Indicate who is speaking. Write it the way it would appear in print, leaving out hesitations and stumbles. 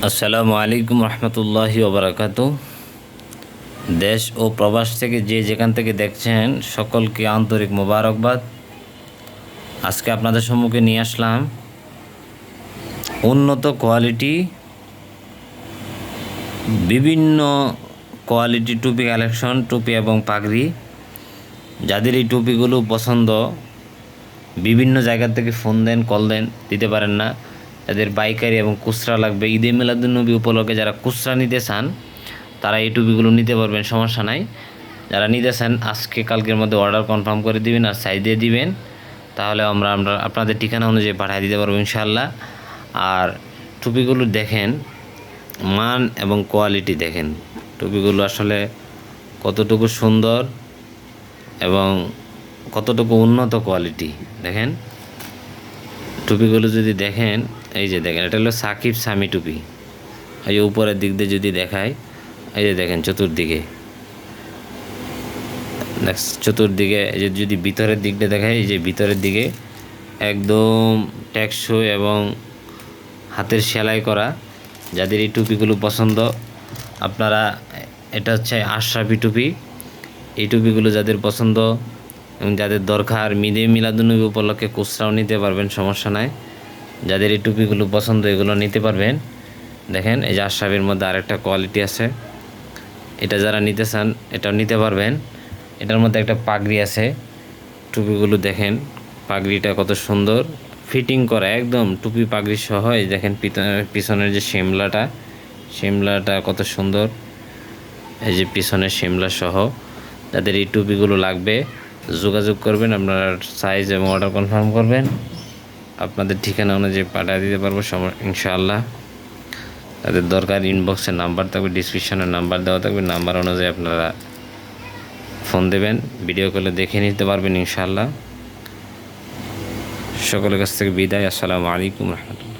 Speaker 1: আসসালামু আলাইকুম রহমতুল্লাহি ওবরাকাতু। দেশ ও প্রবাস থেকে যে যেখান থেকে দেখছেন সকলকে আন্তরিক মোবারকবাদ। আজকে আপনাদের সম্মুখে নিয়ে আসলাম উন্নত কোয়ালিটি বিভিন্ন কোয়ালিটি টুপি কালেকশন, টুপি এবং পাগড়ি। যাদের এই টুপিগুলো পছন্দ, বিভিন্ন জায়গা থেকে ফোন দেন, কল দেন, দিতে পারেন না। যাদের পাইকারি এবং খুচরা লাগবে, ঈদে মিলাদুন্নবী উপলক্ষে যারা খুচরা নিতে চান তারা এই টুপিগুলো নিতে পারবেন, সমস্যা নাই। যারা নিতে চান আজকে কালকের মধ্যে অর্ডার কনফার্ম করে দিবেন আর সাইজ দিয়ে দিবেন, তাহলে আমরা আপনাদের ঠিকানা অনুযায়ী পাঠিয়ে দিতে পারবো ইনশাআল্লাহ। আর টুপিগুলো দেখেন, মান এবং কোয়ালিটি দেখেন, টুপিগুলো আসলে কতটুকু সুন্দর এবং কতটুকু উন্নত কোয়ালিটি দেখেন। টুপিগুলো যদি দেখেন, এই যে দেখেন, এটা হলো সাকিব সামি টুপি। এই যে উপরের দিক দিয়ে যদি দেখায়, এই যে দেখেন চতুর্দিকে, চতুর্দিকে এই যে যদি ভিতরের দিকটা দেখায়, এই যে ভিতরের দিকে একদম টেকসই এবং হাতের সেলাই করা। যাদের এই টুপিগুলো পছন্দ, আপনারা, এটা হচ্ছে আশরাফি টুপি। এই টুপিগুলো যাদের পছন্দ এবং যাদের দরকার, ঈদে মিলাদুন্নবী উপলক্ষে খুচরাও নিতে পারবেন, সমস্যা নাই। যাদের এই টুপিগুলো পছন্দ এগুলো নিতে পারবেন। দেখেন এই যে আশরাফির মধ্যে আরেকটা কোয়ালিটি আছে, এটা যারা নিতে চান এটাও নিতে পারবেন। এটার মধ্যে একটা পাগড়ি আছে। টুপিগুলো দেখেন, পাগড়িটা কত সুন্দর ফিটিং করা, একদম টুপি পাগড়ি সহ। এই দেখেন পিছনের যে শিমলাটা কত সুন্দর, এই যে পিছনের শিমলা সহ। যাদের এই টুপিগুলো লাগবে যোগাযোগ করবেন, আপনার সাইজ এবং অর্ডার কনফার্ম করবেন, আপনাদের ঠিকানা অনুযায়ী পাঠিয়ে দিতে পারবো ইনশাআল্লাহ। তাদের দরকার ইনবক্সের নাম্বার থাকবে, ডিসক্রিপশনের নাম্বার দেওয়া থাকবে, নাম্বার অনুযায়ী আপনারা ফোন দেবেন, ভিডিও কলে দেখে নিতে পারবেন ইনশাআল্লাহ। সকলের কাছ থেকে বিদায়। আসসালামু আলাইকুম রহমতুল্লাহ।